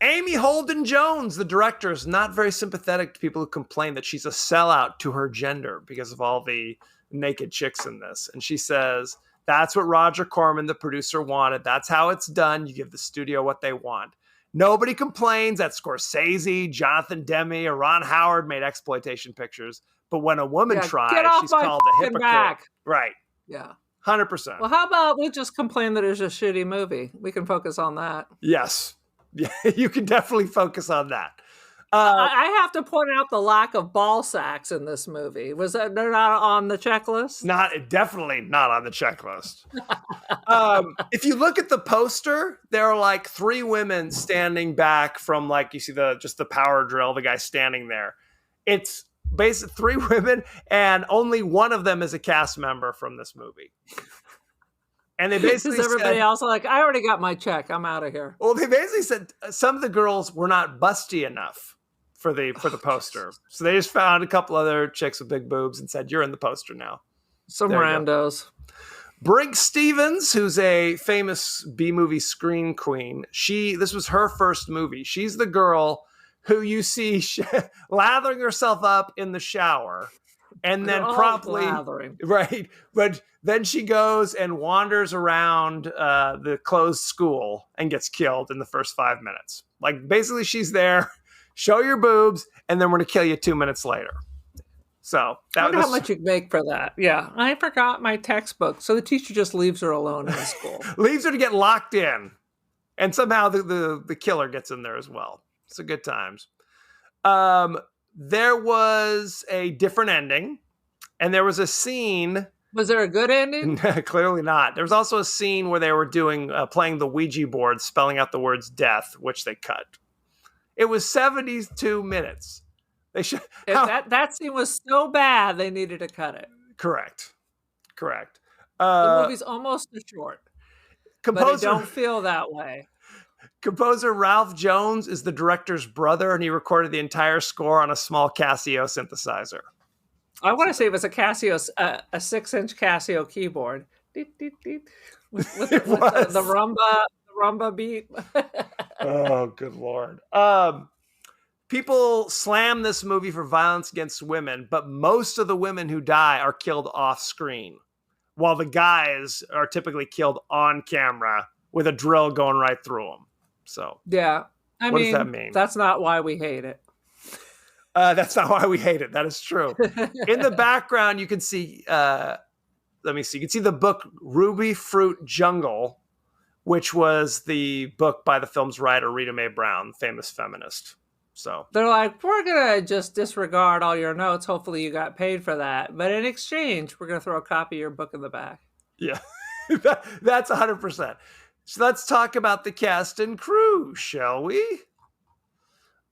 Amy Holden Jones, the director, is not very sympathetic to people who complain that she's a sellout to her gender because of all the naked chicks in this. And she says, that's what Roger Corman, the producer, wanted. That's how it's done. You give the studio what they want. Nobody complains that Scorsese, Jonathan Demme, or Ron Howard made exploitation pictures. But when a woman tries, she's called a hypocrite. Back. Right. Yeah. 100%. Well, how about we just complain that it's a shitty movie? We can focus on that. Yes. Yeah, you can definitely focus on that. I have to point out the lack of ball sacks in this movie. They're not on the checklist? Definitely not on the checklist. If you look at the poster, there are like 3 women standing back from you see just the power drill, the guy standing there. It's basically 3 women and only one of them is a cast member from this movie. And they basically said, everybody else I already got my check. I'm out of here. Well, they basically said some of the girls were not busty enough for the poster. So they just found a couple other chicks with big boobs and said, you're in the poster now. Some randos. Briggs Stevens, who's a famous B-movie screen queen. This was her first movie. She's the girl who you see lathering herself up in the shower. And then promptly, right. But then she goes and wanders around the closed school and gets killed in the first 5 minutes. Basically she's there, show your boobs, and then we're going to kill you 2 minutes later. So I wonder how much you make for that. Yeah. I forgot my textbook. So the teacher just leaves her alone in the school. Leaves her to get locked in. And somehow the killer gets in there as well. So good times. There was a different ending, and there was a scene. Was there a good ending? Clearly not. There was also a scene where they were playing the Ouija board, spelling out the words death, which they cut. It was 72 minutes. That scene was so bad, they needed to cut it. Correct. The movie's almost too short. But I don't feel that way. Composer Ralph Jones is the director's brother, and he recorded the entire score on a small Casio synthesizer. I want to say it was a 6-inch Casio keyboard. With the rumba beat. Oh, good Lord. People slam this movie for violence against women, but most of the women who die are killed off screen, while the guys are typically killed on camera with a drill going right through them. So yeah, what does that mean? That's not why we hate it. That's not why we hate it. That is true. In the background, you can see. Let me see. You can see the book Ruby Fruit Jungle, which was the book by the film's writer Rita Mae Brown, famous feminist. So they're like, we're gonna just disregard all your notes. Hopefully, you got paid for that. But in exchange, we're gonna throw a copy of your book in the back. Yeah, that's 100%. So let's talk about the cast and crew, shall we?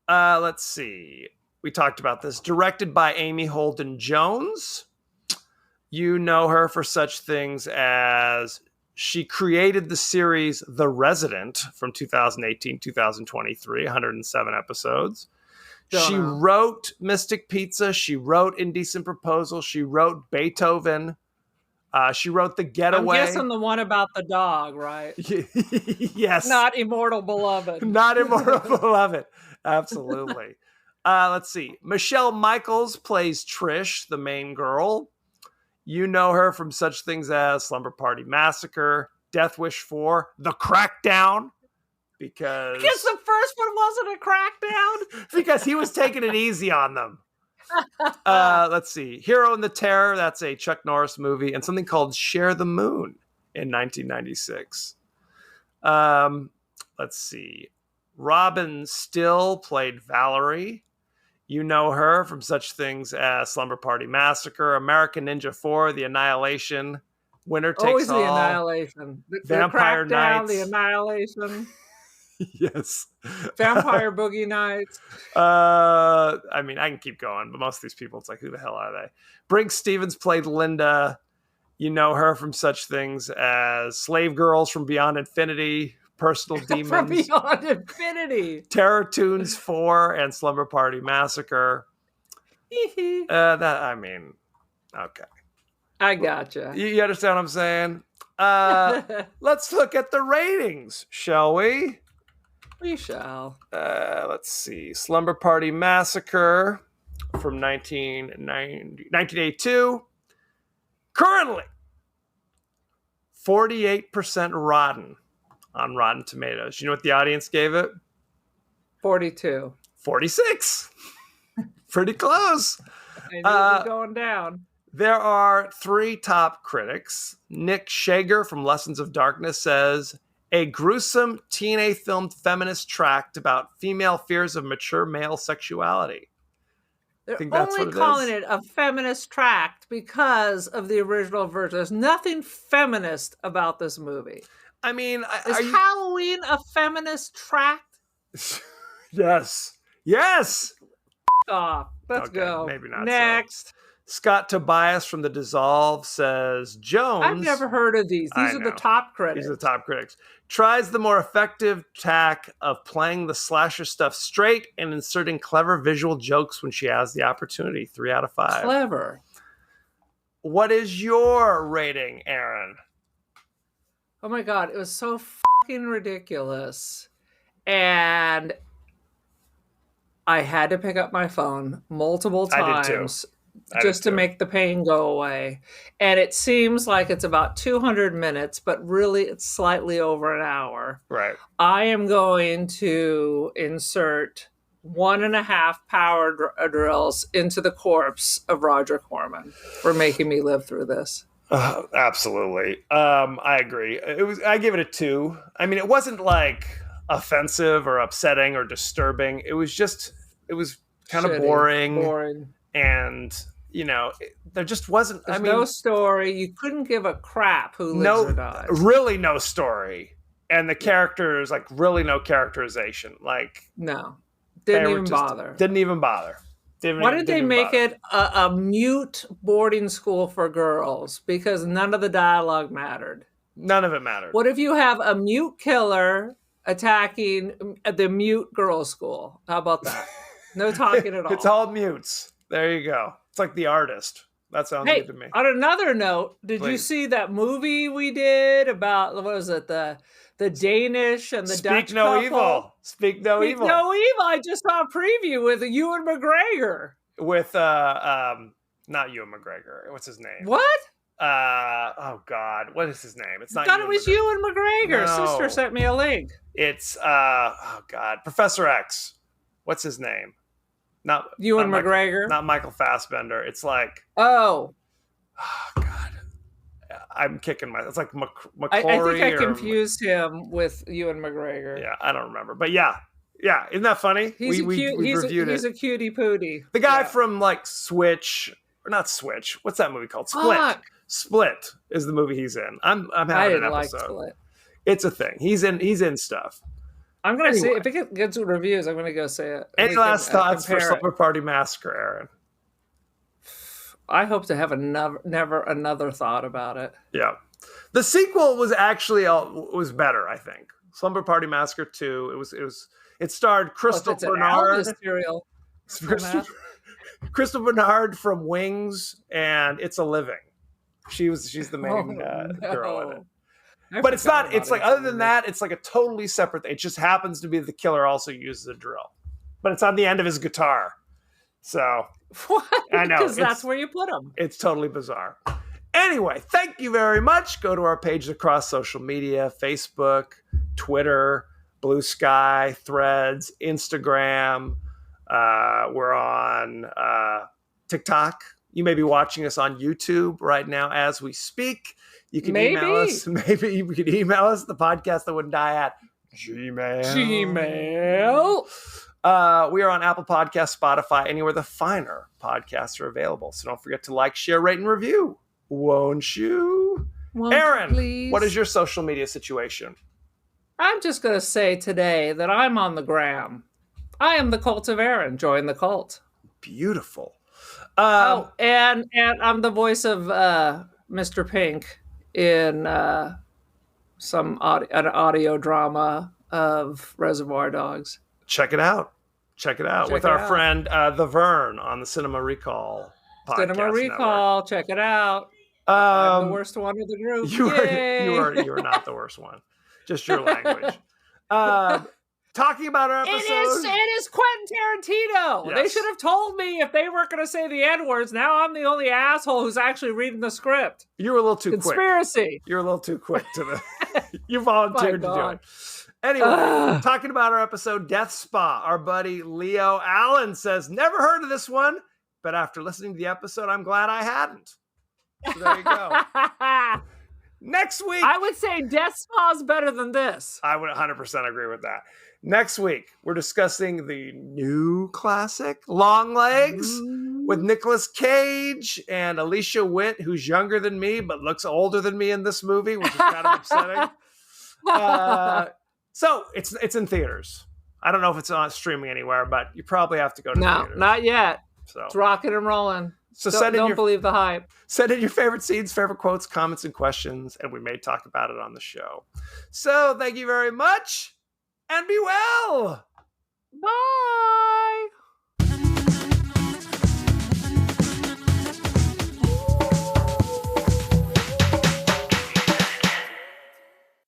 Let's see. We talked about this. Directed by Amy Holden Jones. You know her for such things as she created the series The Resident from 2018-2023, 107 episodes. She wrote Mystic Pizza. She wrote Indecent Proposal. She wrote Beethoven. She wrote The Getaway. I'm guessing the one about the dog, right? Yes. Not Immortal Beloved. Not Immortal Beloved. Absolutely. Let's see. Michelle Michaels plays Trish, the main girl. You know her from such things as Slumber Party Massacre, Death Wish 4, The Crackdown, because Guess the first one wasn't a crackdown. because he was taking it easy on them. Let's see. Hero and the Terror, that's a Chuck Norris movie, and something called Share the Moon in 1996. Let's see. Robin Still played Valerie. You know her from such things as Slumber Party Massacre, American Ninja 4, The Annihilation, Winner Takes Always All. the Annihilation. Vampire the Crackdown, Nights. the Annihilation. Yes. Vampire Boogie Nights. I mean, I can keep going, but most of these people, it's like, who the hell are they? Brink Stevens played Linda. You know her from such things as Slave Girls from Beyond Infinity, Personal Demons, From Beyond Infinity. Terror Toons 4, and Slumber Party Massacre. Okay. I gotcha. You understand what I'm saying? Let's look at the ratings, shall we? We shall. Let's see. Slumber Party Massacre from 1982. Currently, 48% rotten on Rotten Tomatoes. You know what the audience gave it? 42. 46. Pretty close. I knew it was going down. There are 3 top critics. Nick Shager from Lessons of Darkness says, a gruesome teenage film feminist tract about female fears of mature male sexuality. They're think that's only what it calling is. it a feminist tract because of the original version. There's nothing feminist about this movie. I mean, Is Halloween a feminist tract? Yes. Yes. Oh, let's Okay, go. maybe not so. Next. Scott Tobias from The Dissolve says, Jones. I've never heard of these. These are the top critics. These are the top critics. Tries the more effective tack of playing the slasher stuff straight and inserting clever visual jokes when she has the opportunity. 3 out of 5. Clever. What is your rating, Aaron? Oh my God. It was so fucking ridiculous. And I had to pick up my phone multiple times. I did too. Just to make the pain go away. And it seems like it's about 200 minutes, but really it's slightly over an hour. Right. I am going to insert 1.5 power drills into the corpse of Roger Corman for making me live through this. Absolutely. I agree. I give it a 2. I mean, it wasn't like offensive or upsetting or disturbing. It was kind of boring. And, there just wasn't... There's no story. You couldn't give a crap who lives or dies. Really no story. And the characters, really no characterization. No. Didn't even bother. Why did they make it a mute boarding school for girls? Because none of the dialogue mattered. None of it mattered. What if you have a mute killer attacking the mute girls' school? How about that? No talking at all. It's all mutes. There you go. It's like The Artist. That sounds good to me. On another note, did you see that movie we did about, what was it, the Danish and the Dutch couple? Speak no evil. Speak no evil. I just saw a preview with Ewan McGregor. With not Ewan McGregor. What's his name? What? Oh God, what is his name? It's not. I thought it was Ewan McGregor. No. Sister sent me a link. It's oh God, Professor X. What's his name? Not Ewan McGregor. Not Michael Fassbender. It's like oh God, I'm kicking my. It's like McClory. I think I confused him with Ewan McGregor. Yeah, I don't remember, but yeah, isn't that funny? He's a cutie pootie. The guy from Switch, or not Switch. What's that movie called? Split. Fuck. Split is the movie he's in. I'm having an episode. Like Split. It's a thing. He's in stuff. I'm going to see if it gets reviews. I'm going to go say it. Any last thoughts for Slumber Party Massacre, Aaron? I hope to have never another thought about it. Yeah, the sequel was actually was better. I think Slumber Party Massacre 2. It starred Crystal Bernard. Crystal Bernard from Wings and It's a Living. She's the main girl in it. But it's not, it's like, other than that, it's like a totally separate thing. It just happens to be the killer also uses a drill. But it's on the end of his guitar. So, what? I know. Because that's where you put him. It's totally bizarre. Anyway, thank you very much. Go to our pages across social media, Facebook, Twitter, Blue Sky, Threads, Instagram. We're on TikTok. You may be watching us on YouTube right now as we speak. You can email us. Maybe you can email us, the podcast that wouldn't die at Gmail. We are on Apple Podcasts, Spotify, anywhere the finer podcasts are available. So don't forget to like, share, rate, and review. Won't you? Aaron, please? What is your social media situation? I'm just going to say today that I'm on the gram. I am the cult of Aaron. Join the cult. Beautiful. And I'm the voice of Mr. Pink in an audio drama of Reservoir Dogs. Check it out. With our friend The Vern on the Cinema Recall podcast. Cinema Recall. Network. Check it out. I'm the worst one of the group. You are not the worst one. Just your language. Talking about our episode. It is Quentin Tarantino. Yes. They should have told me if they weren't going to say the N-words. Now I'm the only asshole who's actually reading the script. You were a little too quick. Conspiracy. You're a little too quick to the... You volunteered to do it. Anyway, talking about our episode, Death Spa, our buddy Leo Allen says, never heard of this one, but after listening to the episode, I'm glad I hadn't. So there you go. Next week. I would say Death Spa is better than this. I would 100% agree with that. Next week, we're discussing the new classic, Long Legs, with Nicolas Cage and Alicia Witt, who's younger than me, but looks older than me in this movie, which is kind of upsetting. So it's in theaters. I don't know if it's on streaming anywhere, but you probably have to go to theaters. No, not yet. So it's rocking and rolling. So don't believe the hype. Send in your favorite scenes, favorite quotes, comments, and questions, and we may talk about it on the show. So thank you very much, and be well. Bye.